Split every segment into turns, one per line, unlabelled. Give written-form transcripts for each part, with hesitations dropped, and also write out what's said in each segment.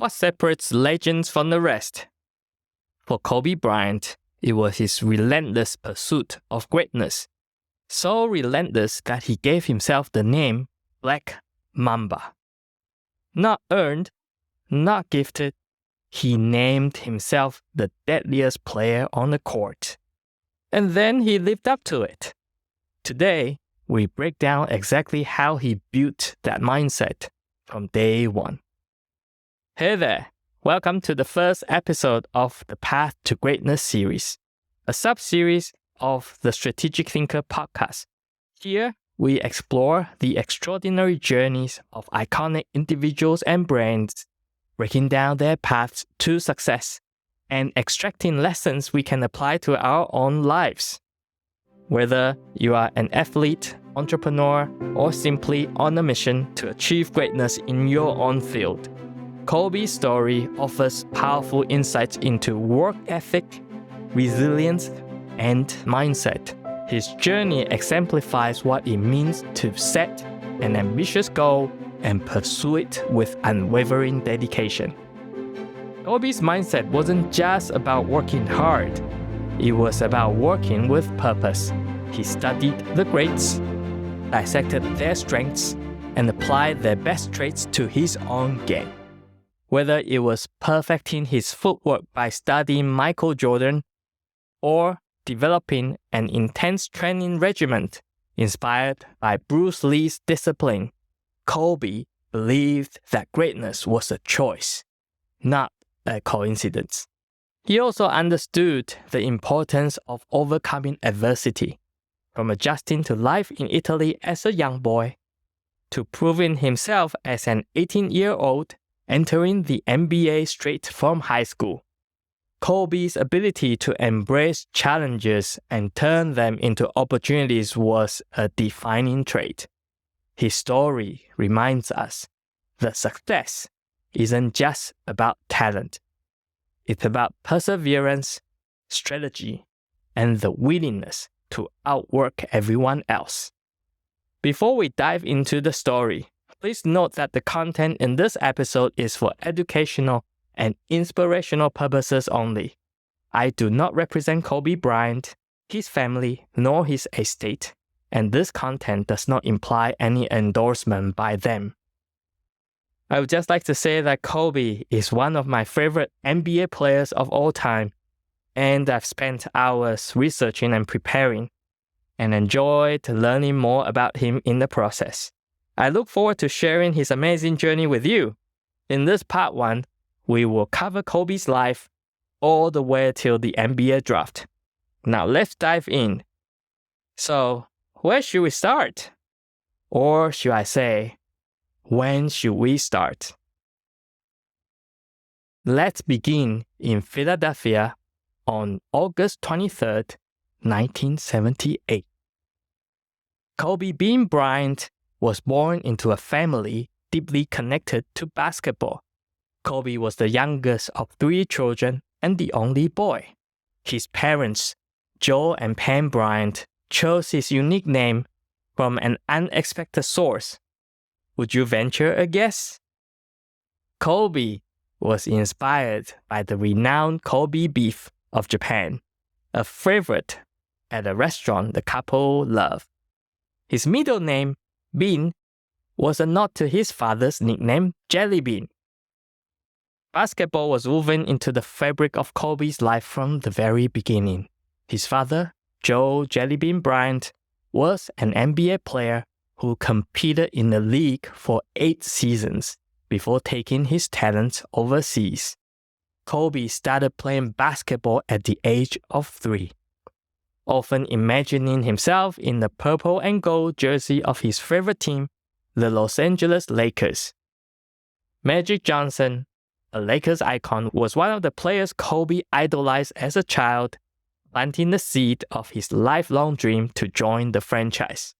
What separates legends from the rest? For Kobe Bryant, it was his relentless pursuit of greatness. So relentless that he gave himself the name Black Mamba. Not earned, not gifted, he named himself the deadliest player on the court. And then he lived up to it. Today, we break down exactly how he built that mindset from day one. Hey there, welcome to the first episode of the Path to Greatness series, a sub-series of the Strategic Thinker podcast. Here, we explore the extraordinary journeys of iconic individuals and brands, breaking down their paths to success and extracting lessons we can apply to our own lives. Whether you are an athlete, entrepreneur, or simply on a mission to achieve greatness in your own field, Kobe's story offers powerful insights into work ethic, resilience, and mindset. His journey exemplifies what it means to set an ambitious goal and pursue it with unwavering dedication. Kobe's mindset wasn't just about working hard, it was about working with purpose. He studied the greats, dissected their strengths, and applied their best traits to his own game. Whether it was perfecting his footwork by studying Michael Jordan or developing an intense training regimen inspired by Bruce Lee's discipline, Kobe believed that greatness was a choice, not a coincidence. He also understood the importance of overcoming adversity, from adjusting to life in Italy as a young boy, to proving himself as an 18-year-old entering the NBA straight from high school. Kobe's ability to embrace challenges and turn them into opportunities was a defining trait. His story reminds us that success isn't just about talent. It's about perseverance, strategy, and the willingness to outwork everyone else. Before we dive into the story, please note that the content in this episode is for educational and inspirational purposes only. I do not represent Kobe Bryant, his family, nor his estate, and this content does not imply any endorsement by them. I would just like to say that Kobe is one of my favorite NBA players of all time, and I've spent hours researching and preparing, and enjoyed learning more about him in the process. I look forward to sharing his amazing journey with you. In this part 1, we will cover Kobe's life all the way till the NBA draft. Now let's dive in. So, where should we start? Or should I say, when should we start? Let's begin in Philadelphia on August 23rd, 1978. Kobe Bean Bryant was born into a family deeply connected to basketball. Kobe was the youngest of 3 children and the only boy. His parents, Joe and Pam Bryant, chose his unique name from an unexpected source. Would you venture a guess? Kobe was inspired by the renowned Kobe beef of Japan, a favorite at a restaurant the couple loved. His middle name, Bean, was a nod to his father's nickname, Jelly Bean. Basketball was woven into the fabric of Kobe's life from the very beginning. His father, Joe Jellybean Bryant, was an NBA player who competed in the league for 8 seasons before taking his talents overseas. Kobe started playing basketball at the age of 3, often imagining himself in the purple and gold jersey of his favorite team, the Los Angeles Lakers. Magic Johnson, a Lakers icon, was one of the players Kobe idolized as a child, planting the seed of his lifelong dream to join the franchise.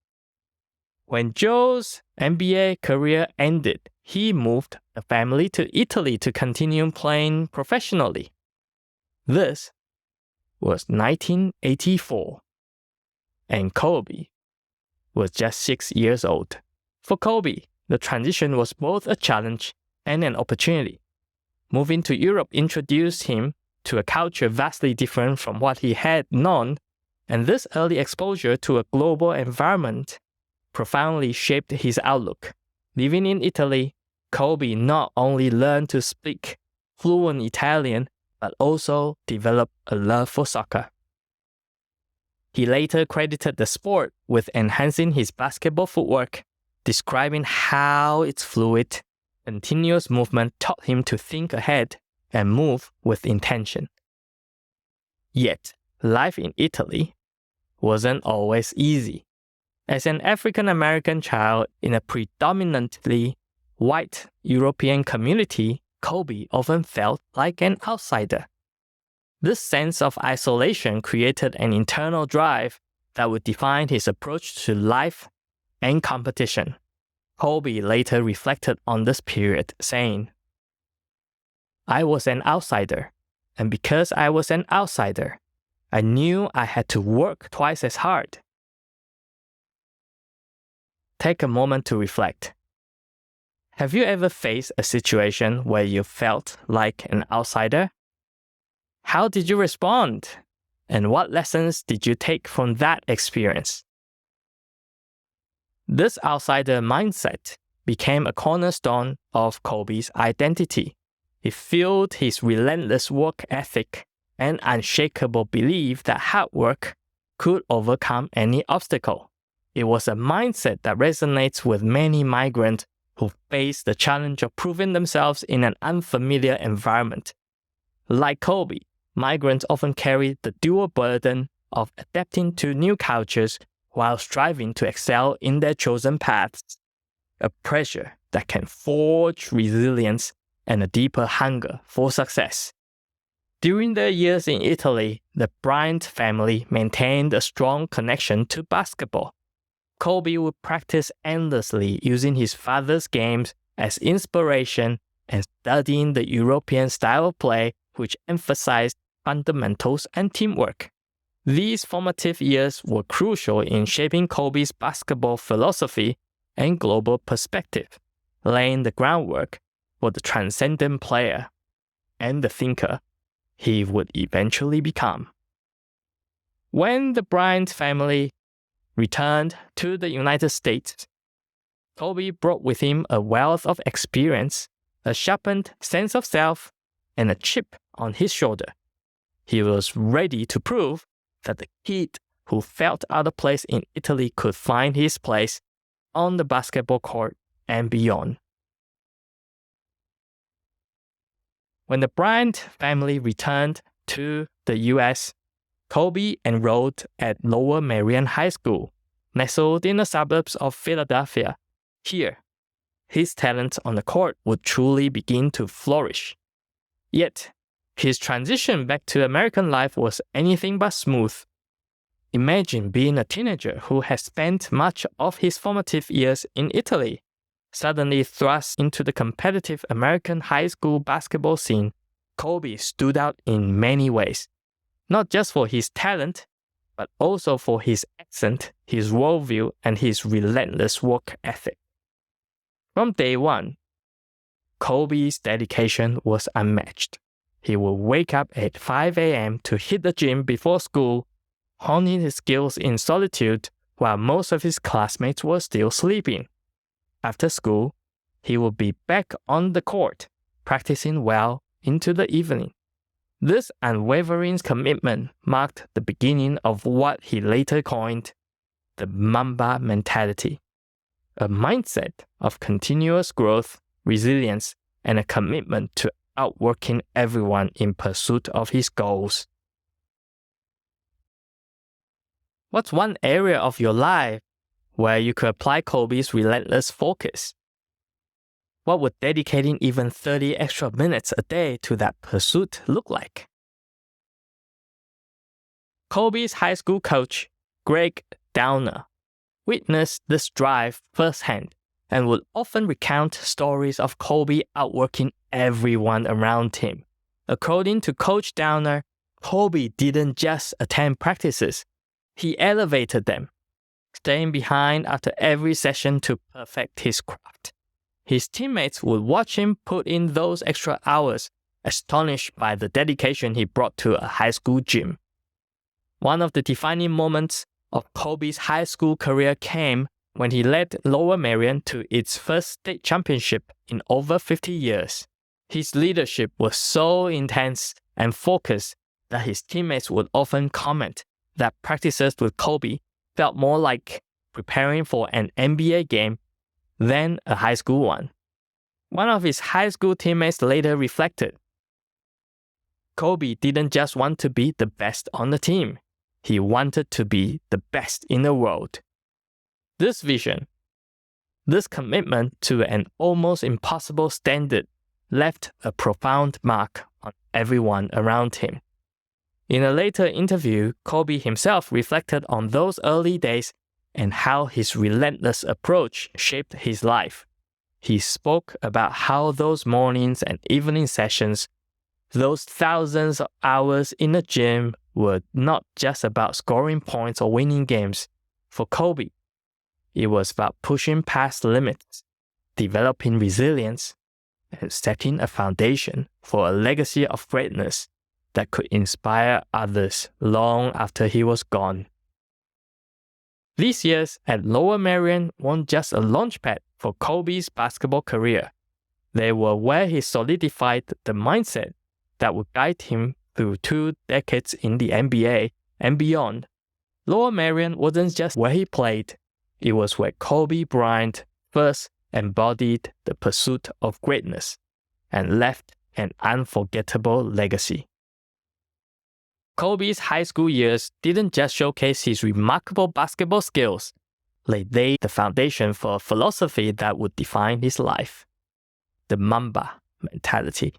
When Joe's NBA career ended, he moved the family to Italy to continue playing professionally. This was 1984, and Kobe was just 6 years old. For Kobe, the transition was both a challenge and an opportunity. Moving to Europe introduced him to a culture vastly different from what he had known, and this early exposure to a global environment profoundly shaped his outlook. Living in Italy, Kobe not only learned to speak fluent Italian, but also developed a love for soccer. He later credited the sport with enhancing his basketball footwork, describing how its fluid, continuous movement taught him to think ahead and move with intention. Yet, life in Italy wasn't always easy. As an African American child in a predominantly white European community, Kobe often felt like an outsider. This sense of isolation created an internal drive that would define his approach to life and competition. Kobe later reflected on this period, saying, "I was an outsider, and because I was an outsider, I knew I had to work twice as hard." Take a moment to reflect. Have you ever faced a situation where you felt like an outsider? How did you respond? And what lessons did you take from that experience? This outsider mindset became a cornerstone of Kobe's identity. It fueled his relentless work ethic and unshakable belief that hard work could overcome any obstacle. It was a mindset that resonates with many migrants who face the challenge of proving themselves in an unfamiliar environment. Like Kobe, migrants often carry the dual burden of adapting to new cultures while striving to excel in their chosen paths, a pressure that can forge resilience and a deeper hunger for success. During their years in Italy, the Bryant family maintained a strong connection to basketball. Kobe would practice endlessly using his father's games as inspiration and studying the European style of play, which emphasized fundamentals and teamwork. These formative years were crucial in shaping Kobe's basketball philosophy and global perspective, laying the groundwork for the transcendent player and the thinker he would eventually become. When the Bryant family returned to the United States, Kobe brought with him a wealth of experience, a sharpened sense of self, and a chip on his shoulder. He was ready to prove that the kid who felt out of place in Italy could find his place on the basketball court and beyond. When the Bryant family returned to the U.S., Kobe enrolled at Lower Merion High School, nestled in the suburbs of Philadelphia. Here, his talent on the court would truly begin to flourish. Yet, his transition back to American life was anything but smooth. Imagine being a teenager who has spent much of his formative years in Italy, suddenly thrust into the competitive American high school basketball scene. Kobe stood out in many ways, not just for his talent, but also for his accent, his worldview, and his relentless work ethic. From day one, Kobe's dedication was unmatched. He would wake up at 5 a.m. to hit the gym before school, honing his skills in solitude while most of his classmates were still sleeping. After school, he would be back on the court, practicing well into the evening. This unwavering commitment marked the beginning of what he later coined the Mamba mentality, a mindset of continuous growth, resilience, and a commitment to outworking everyone in pursuit of his goals. What's one area of your life where you could apply Kobe's relentless focus? What would dedicating even 30 extra minutes a day to that pursuit look like? Kobe's high school coach, Greg Downer, witnessed this drive firsthand and would often recount stories of Kobe outworking everyone around him. According to Coach Downer, Kobe didn't just attend practices, he elevated them, staying behind after every session to perfect his craft. His teammates would watch him put in those extra hours, astonished by the dedication he brought to a high school gym. One of the defining moments of Kobe's high school career came when he led Lower Merion to its first state championship in over 50 years. His leadership was so intense and focused that his teammates would often comment that practices with Kobe felt more like preparing for an NBA game than a high school one. One of his high school teammates later reflected, Kobe didn't just want to be the best on the team. He wanted to be the best in the world. This vision, this commitment to an almost impossible standard left a profound mark on everyone around him. In a later interview, Kobe himself reflected on those early days and how his relentless approach shaped his life. He spoke about how those mornings and evening sessions, those thousands of hours in the gym, were not just about scoring points or winning games. For Kobe, it was about pushing past limits, developing resilience, and setting a foundation for a legacy of greatness that could inspire others long after he was gone. These years at Lower Merion weren't just a launchpad for Kobe's basketball career. They were where he solidified the mindset that would guide him through 2 decades in the NBA and beyond. Lower Merion wasn't just where he played, it was where Kobe Bryant first embodied the pursuit of greatness and left an unforgettable legacy. Kobe's high school years didn't just showcase his remarkable basketball skills, they laid the foundation for a philosophy that would define his life: the Mamba mentality.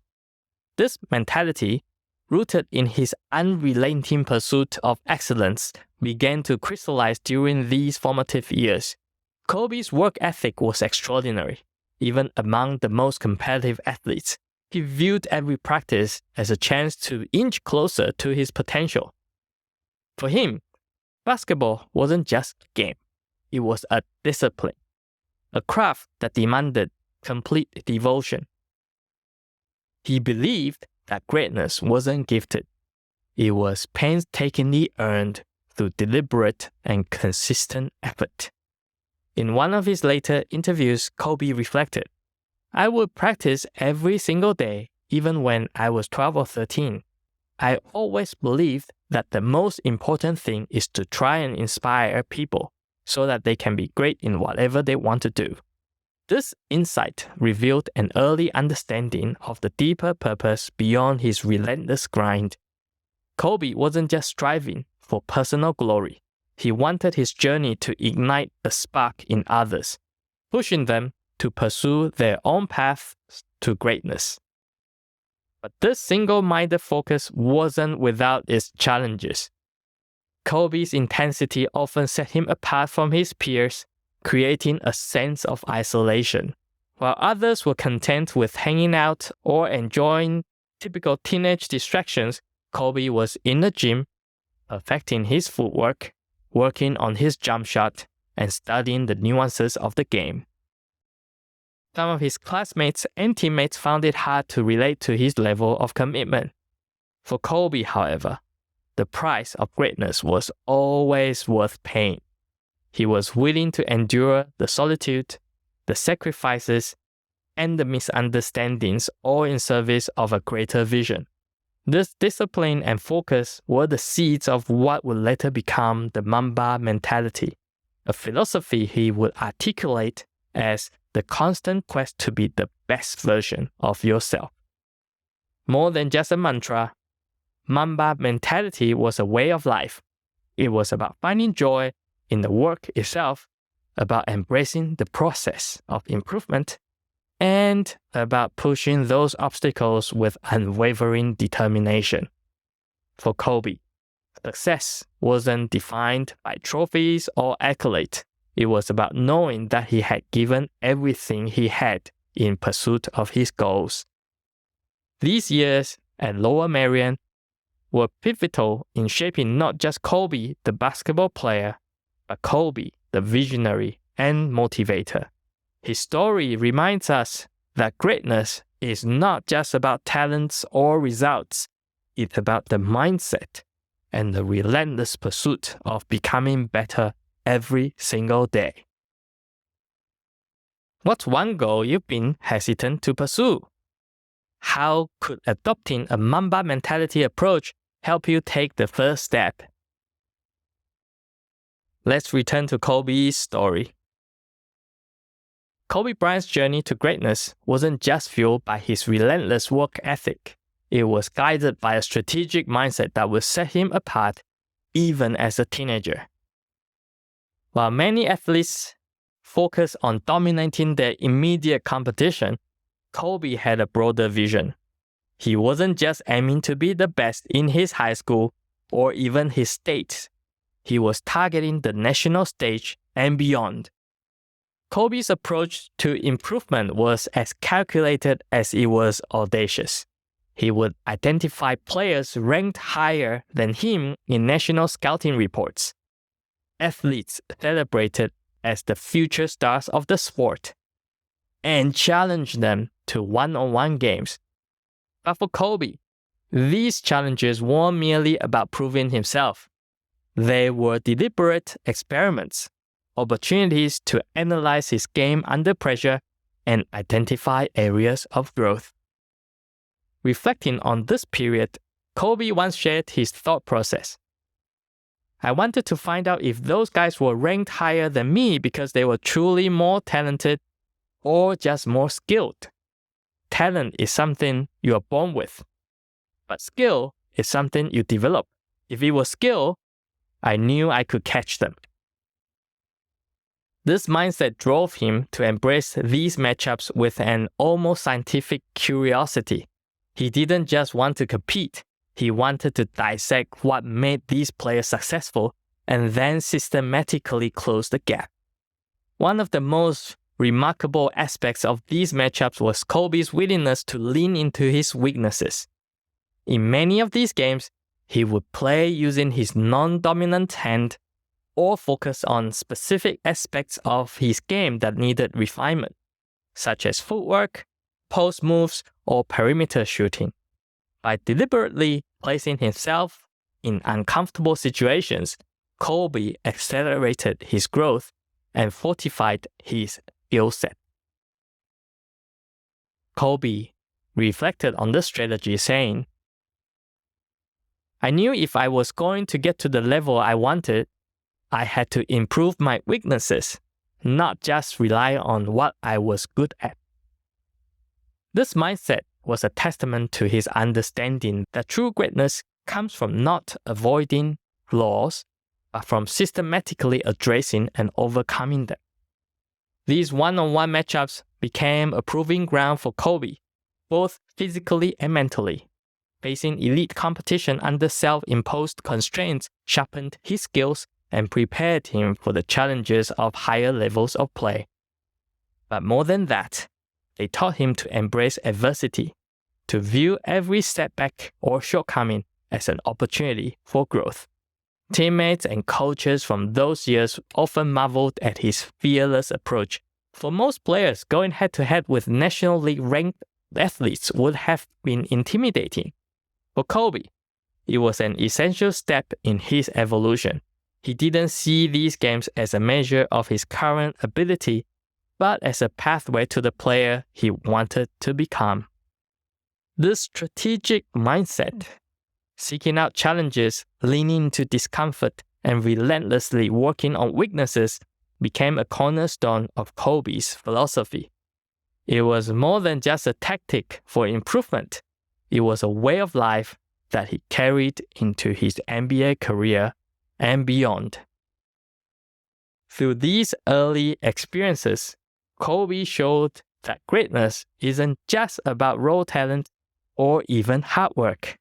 This mentality, rooted in his unrelenting pursuit of excellence, began to crystallize during these formative years. Kobe's work ethic was extraordinary, even among the most competitive athletes. He viewed every practice as a chance to inch closer to his potential. For him, basketball wasn't just a game. It was a discipline, a craft that demanded complete devotion. He believed that greatness wasn't gifted. It was painstakingly earned through deliberate and consistent effort. In one of his later interviews, Kobe reflected, I would practice every single day, even when I was 12 or 13. I always believed that the most important thing is to try and inspire people so that they can be great in whatever they want to do. This insight revealed an early understanding of the deeper purpose beyond his relentless grind. Kobe wasn't just striving for personal glory. He wanted his journey to ignite a spark in others, pushing them to pursue their own paths to greatness. But this single-minded focus wasn't without its challenges. Kobe's intensity often set him apart from his peers, creating a sense of isolation. While others were content with hanging out or enjoying typical teenage distractions, Kobe was in the gym, perfecting his footwork, working on his jump shot, and studying the nuances of the game. Some of his classmates and teammates found it hard to relate to his level of commitment. For Kobe, however, the price of greatness was always worth paying. He was willing to endure the solitude, the sacrifices, and the misunderstandings, all in service of a greater vision. This discipline and focus were the seeds of what would later become the Mamba mentality, a philosophy he would articulate as the constant quest to be the best version of yourself. More than just a mantra, Mamba mentality was a way of life. It was about finding joy in the work itself, about embracing the process of improvement, and about pushing those obstacles with unwavering determination. For Kobe, success wasn't defined by trophies or accolades. It was about knowing that he had given everything he had in pursuit of his goals. These years at Lower Merion were pivotal in shaping not just Kobe, the basketball player, but Kobe, the visionary and motivator. His story reminds us that greatness is not just about talents or results. It's about the mindset and the relentless pursuit of becoming better every single day. What's one goal you've been hesitant to pursue? How could adopting a Mamba mentality approach help you take the first step? Let's return to Kobe's story. Kobe Bryant's journey to greatness wasn't just fueled by his relentless work ethic. It was guided by a strategic mindset that would set him apart even as a teenager. While many athletes focus on dominating their immediate competition, Kobe had a broader vision. He wasn't just aiming to be the best in his high school or even his state. He was targeting the national stage and beyond. Kobe's approach to improvement was as calculated as it was audacious. He would identify players ranked higher than him in national scouting reports, athletes celebrated as the future stars of the sport, and challenge them to one-on-one games. But for Kobe, these challenges weren't merely about proving himself. They were deliberate experiments, opportunities to analyze his game under pressure and identify areas of growth. Reflecting on this period, Kobe once shared his thought process. I wanted to find out if those guys were ranked higher than me because they were truly more talented or just more skilled. Talent is something you are born with, but skill is something you develop. If it was skill, I knew I could catch them. This mindset drove him to embrace these matchups with an almost scientific curiosity. He didn't just want to compete, he wanted to dissect what made these players successful and then systematically close the gap. One of the most remarkable aspects of these matchups was Kobe's willingness to lean into his weaknesses. In many of these games, he would play using his non-dominant hand or focus on specific aspects of his game that needed refinement, such as footwork, post moves, or perimeter shooting. By deliberately placing himself in uncomfortable situations, Kobe accelerated his growth and fortified his skill set. Kobe reflected on this strategy, saying, I knew if I was going to get to the level I wanted, I had to improve my weaknesses, not just rely on what I was good at. This mindset was a testament to his understanding that true greatness comes from not avoiding flaws, but from systematically addressing and overcoming them. These one-on-one matchups became a proving ground for Kobe, both physically and mentally. Facing elite competition under self-imposed constraints sharpened his skills and prepared him for the challenges of higher levels of play. But more than that, they taught him to embrace adversity, to view every setback or shortcoming as an opportunity for growth. Teammates and coaches from those years often marveled at his fearless approach. For most players, going head-to-head with National League ranked athletes would have been intimidating. For Kobe, it was an essential step in his evolution. He didn't see these games as a measure of his current ability, but as a pathway to the player he wanted to become. This strategic mindset, seeking out challenges, leaning into discomfort, and relentlessly working on weaknesses, became a cornerstone of Kobe's philosophy. It was more than just a tactic for improvement. It was a way of life that he carried into his NBA career and beyond. Through these early experiences, Kobe showed that greatness isn't just about raw talent or even hard work.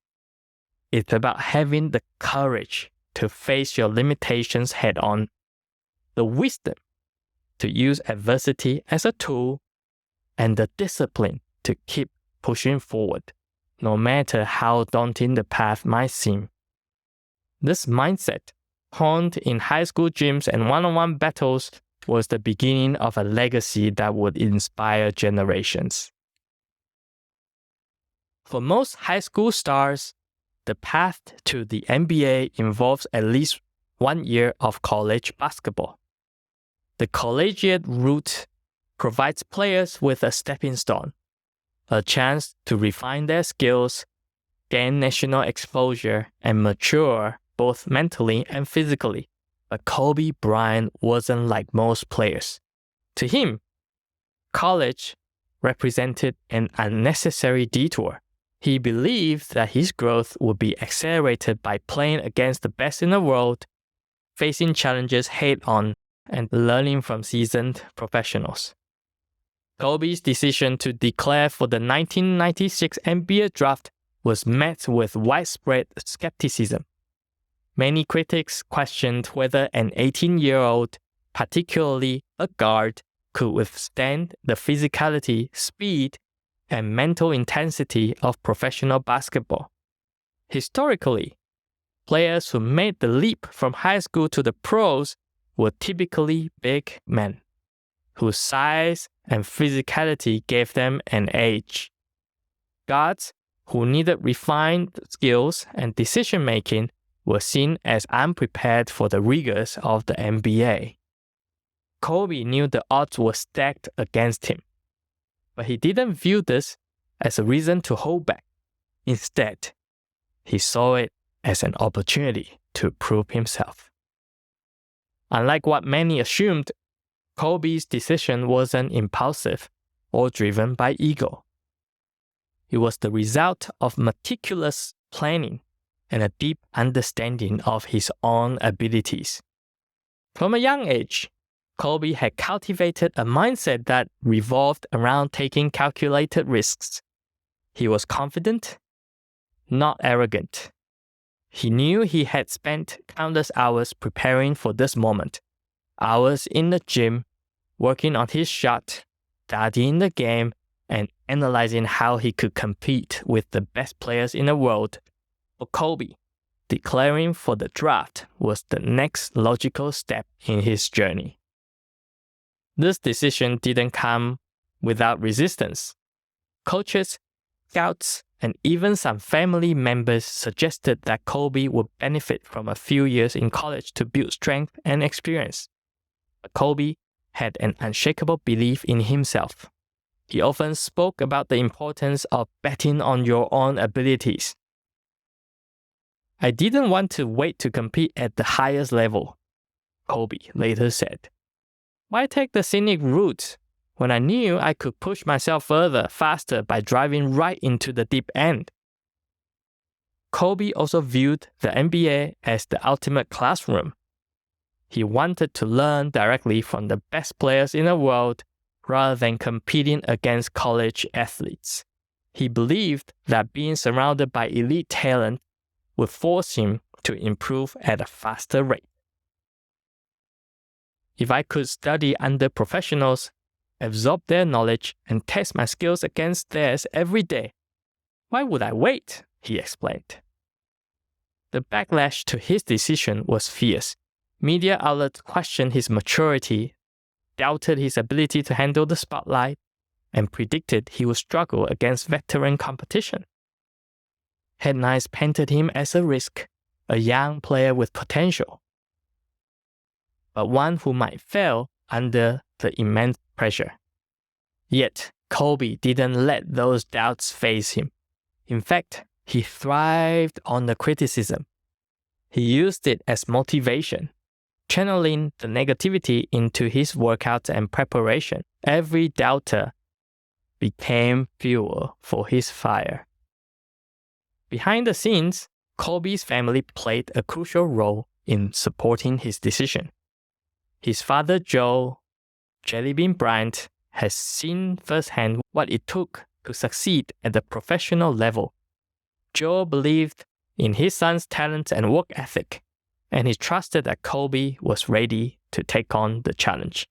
It's about having the courage to face your limitations head-on, the wisdom to use adversity as a tool, and the discipline to keep pushing forward, no matter how daunting the path might seem. This mindset, honed in high school gyms and one-on-one battles, was the beginning of a legacy that would inspire generations. For most high school stars, the path to the NBA involves at least 1 year of college basketball. The collegiate route provides players with a stepping stone, a chance to refine their skills, gain national exposure, and mature both mentally and physically. But Kobe Bryant wasn't like most players. To him, college represented an unnecessary detour. He believed that his growth would be accelerated by playing against the best in the world, facing challenges head-on, and learning from seasoned professionals. Kobe's decision to declare for the 1996 NBA draft was met with widespread skepticism. Many critics questioned whether an 18-year-old, particularly a guard, could withstand the physicality, speed, and mental intensity of professional basketball. Historically, players who made the leap from high school to the pros were typically big men, whose size and physicality gave them an edge. Guards who needed refined skills and decision-making were seen as unprepared for the rigors of the NBA. Kobe knew the odds were stacked against him, but he didn't view this as a reason to hold back. Instead, he saw it as an opportunity to prove himself. Unlike what many assumed, Kobe's decision wasn't impulsive or driven by ego. It was the result of meticulous planning and a deep understanding of his own abilities. From a young age, Kobe had cultivated a mindset that revolved around taking calculated risks. He was confident, not arrogant. He knew he had spent countless hours preparing for this moment, hours in the gym, working on his shot, studying the game, and analyzing how he could compete with the best players in the world. For Kobe, declaring for the draft was the next logical step in his journey. This decision didn't come without resistance. Coaches, scouts, and even some family members suggested that Kobe would benefit from a few years in college to build strength and experience. But Kobe had an unshakable belief in himself. He often spoke about the importance of betting on your own abilities. "I didn't want to wait to compete at the highest level," Kobe later said. "Why take the scenic route when I knew I could push myself further, faster by driving right into the deep end?" Kobe also viewed the NBA as the ultimate classroom. He wanted to learn directly from the best players in the world rather than competing against college athletes. He believed that being surrounded by elite talent would force him to improve at a faster rate. "If I could study under professionals, absorb their knowledge, and test my skills against theirs every day, why would I wait?" he explained. The backlash to his decision was fierce. Media outlets questioned his maturity, doubted his ability to handle the spotlight, and predicted he would struggle against veteran competition. Headlines painted him as a risk, a young player with potential, but one who might fail under the immense pressure. Yet, Kobe didn't let those doubts phase him. In fact, he thrived on the criticism. He used it as motivation, channeling the negativity into his workouts and preparation. Every doubter became fuel for his fire. Behind the scenes, Kobe's family played a crucial role in supporting his decision. His father, Joe Jellybean Bryant, has seen firsthand what it took to succeed at the professional level. Joe believed in his son's talent and work ethic, and he trusted that Kobe was ready to take on the challenge.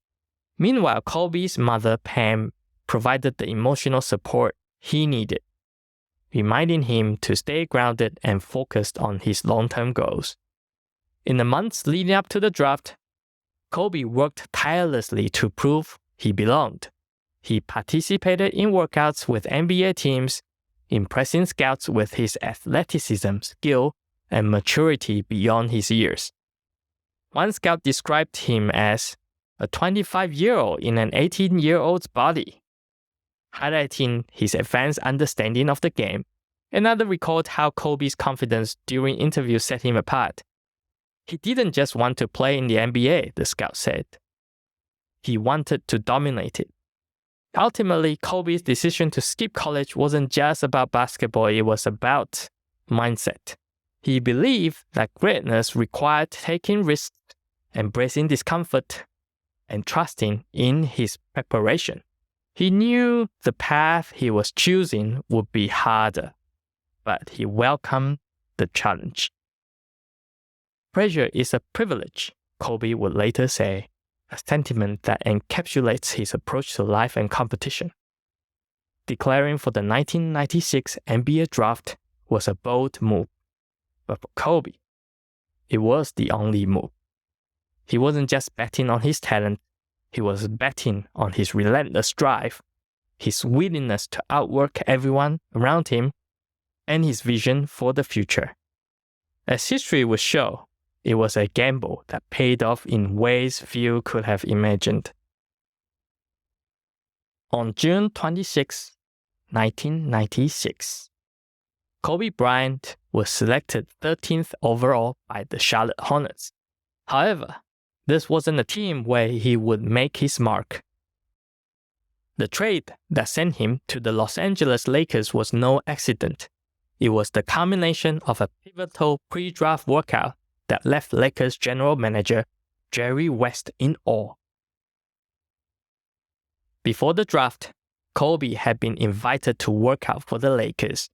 Meanwhile, Kobe's mother, Pam, provided the emotional support he needed, reminding him to stay grounded and focused on his long-term goals. In the months leading up to the draft, Kobe worked tirelessly to prove he belonged. He participated in workouts with NBA teams, impressing scouts with his athleticism, skill, and maturity beyond his years. One scout described him as a 25-year-old in an 18-year-old's body, highlighting his advanced understanding of the game. Another recalled how Kobe's confidence during interviews set him apart. He didn't just want to play in the NBA, the scout said. He wanted to dominate it. Ultimately, Kobe's decision to skip college wasn't just about basketball, it was about mindset. He believed that greatness required taking risks, embracing discomfort, and trusting in his preparation. He knew the path he was choosing would be harder, but he welcomed the challenge. Pressure is a privilege, Kobe would later say, a sentiment that encapsulates his approach to life and competition. Declaring for the 1996 NBA draft was a bold move, but for Kobe, it was the only move. He wasn't just betting on his talent, he was betting on his relentless drive, his willingness to outwork everyone around him, and his vision for the future. As history would show, it was a gamble that paid off in ways few could have imagined. On June 26, 1996, Kobe Bryant was selected 13th overall by the Charlotte Hornets. However, this wasn't a team where he would make his mark. The trade that sent him to the Los Angeles Lakers was no accident. It was the culmination of a pivotal pre-draft workout that left Lakers general manager Jerry West in awe. Before the draft, Kobe had been invited to work out for the Lakers.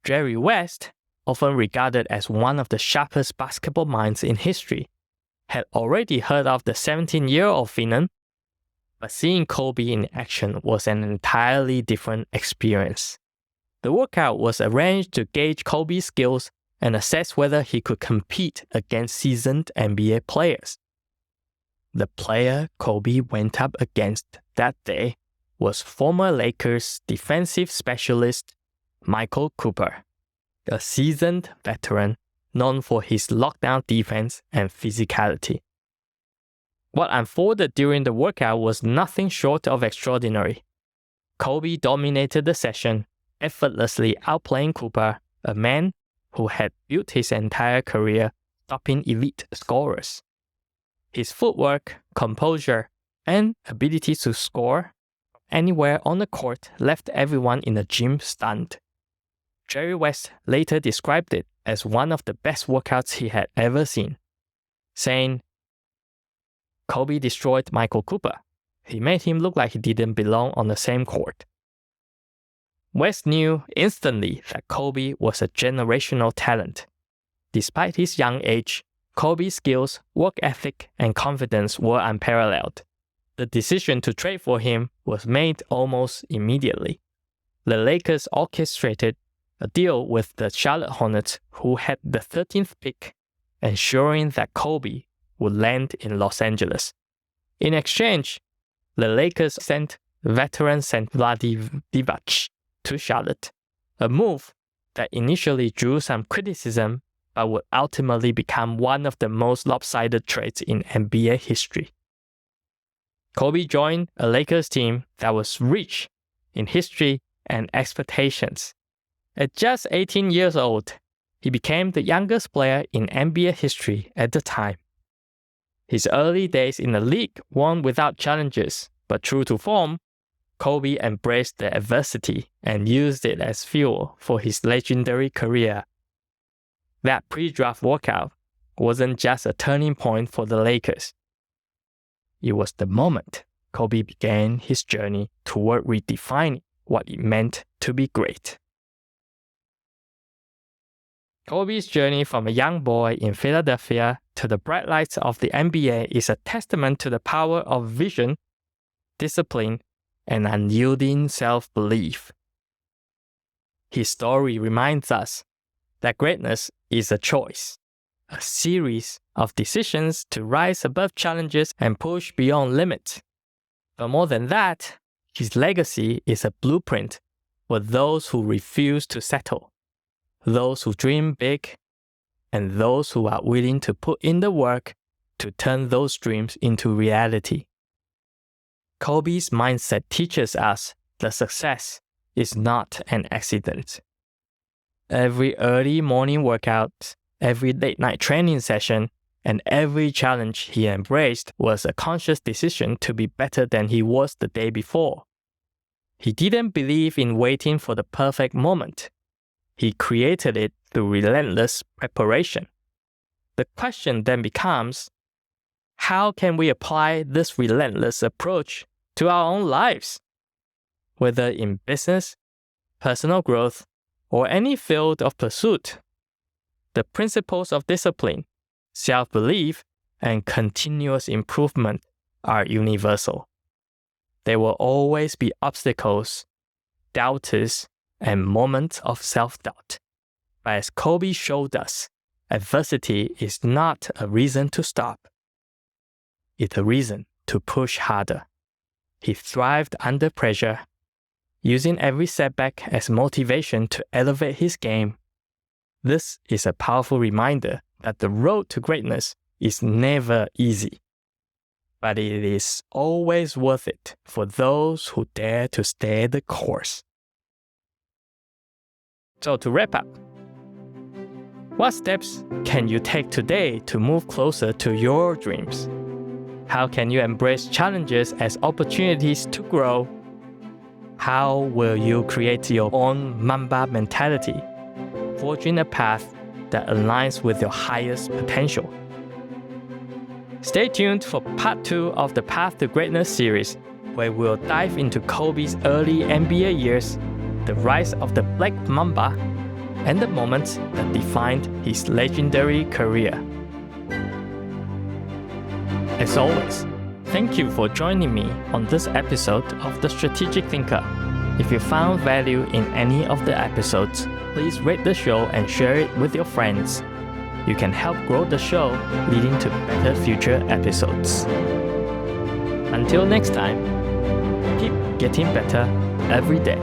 Jerry West, often regarded as one of the sharpest basketball minds in history, had already heard of the 17-year-old phenom, but seeing Kobe in action was an entirely different experience. The workout was arranged to gauge Kobe's skills and assess whether he could compete against seasoned NBA players. The player Kobe went up against that day was former Lakers defensive specialist Michael Cooper, a seasoned veteran known for his lockdown defense and physicality. What unfolded during the workout was nothing short of extraordinary. Kobe dominated the session, effortlessly outplaying Cooper, a man who had built his entire career stopping elite scorers. His footwork, composure, and ability to score anywhere on the court left everyone in the gym stunned. Jerry West later described it as one of the best workouts he had ever seen, saying, "Kobe destroyed Michael Cooper. He made him look like he didn't belong on the same court." West knew instantly that Kobe was a generational talent. Despite his young age, Kobe's skills, work ethic, and confidence were unparalleled. The decision to trade for him was made almost immediately. The Lakers orchestrated a deal with the Charlotte Hornets, who had the 13th pick, ensuring that Kobe would land in Los Angeles. In exchange, the Lakers sent veteran Vlade Divac to Charlotte, a move that initially drew some criticism but would ultimately become one of the most lopsided trades in NBA history. Kobe joined a Lakers team that was rich in history and expectations. At just 18 years old, he became the youngest player in NBA history at the time. His early days in the league weren't without challenges, but true to form, Kobe embraced the adversity and used it as fuel for his legendary career. That pre-draft workout wasn't just a turning point for the Lakers. It was the moment Kobe began his journey toward redefining what it meant to be great. Kobe's journey from a young boy in Philadelphia to the bright lights of the NBA is a testament to the power of vision, discipline, and unyielding self-belief. His story reminds us that greatness is a choice, a series of decisions to rise above challenges and push beyond limits. But more than that, his legacy is a blueprint for those who refuse to settle, those who dream big, and those who are willing to put in the work to turn those dreams into reality. Kobe's mindset teaches us that success is not an accident. Every early morning workout, every late night training session, and every challenge he embraced was a conscious decision to be better than he was the day before. He didn't believe in waiting for the perfect moment. He created it through relentless preparation. The question then becomes, how can we apply this relentless approach to our own lives? Whether in business, personal growth, or any field of pursuit, the principles of discipline, self-belief, and continuous improvement are universal. There will always be obstacles, doubters, and moments of self-doubt. But as Kobe showed us, adversity is not a reason to stop. It's a reason to push harder. He thrived under pressure, using every setback as motivation to elevate his game. This is a powerful reminder that the road to greatness is never easy, but it is always worth it for those who dare to stay the course. So to wrap up, what steps can you take today to move closer to your dreams? How can you embrace challenges as opportunities to grow? How will you create your own Mamba mentality, forging a path that aligns with your highest potential? Stay tuned for part 2 of the Path to Greatness series, where we'll dive into Kobe's early NBA years, the rise of the Black Mamba, and the moments that defined his legendary career. As always, thank you for joining me on this episode of The Strategic Thinker. If you found value in any of the episodes, please rate the show and share it with your friends. You can help grow the show, leading to better future episodes. Until next time, keep getting better every day.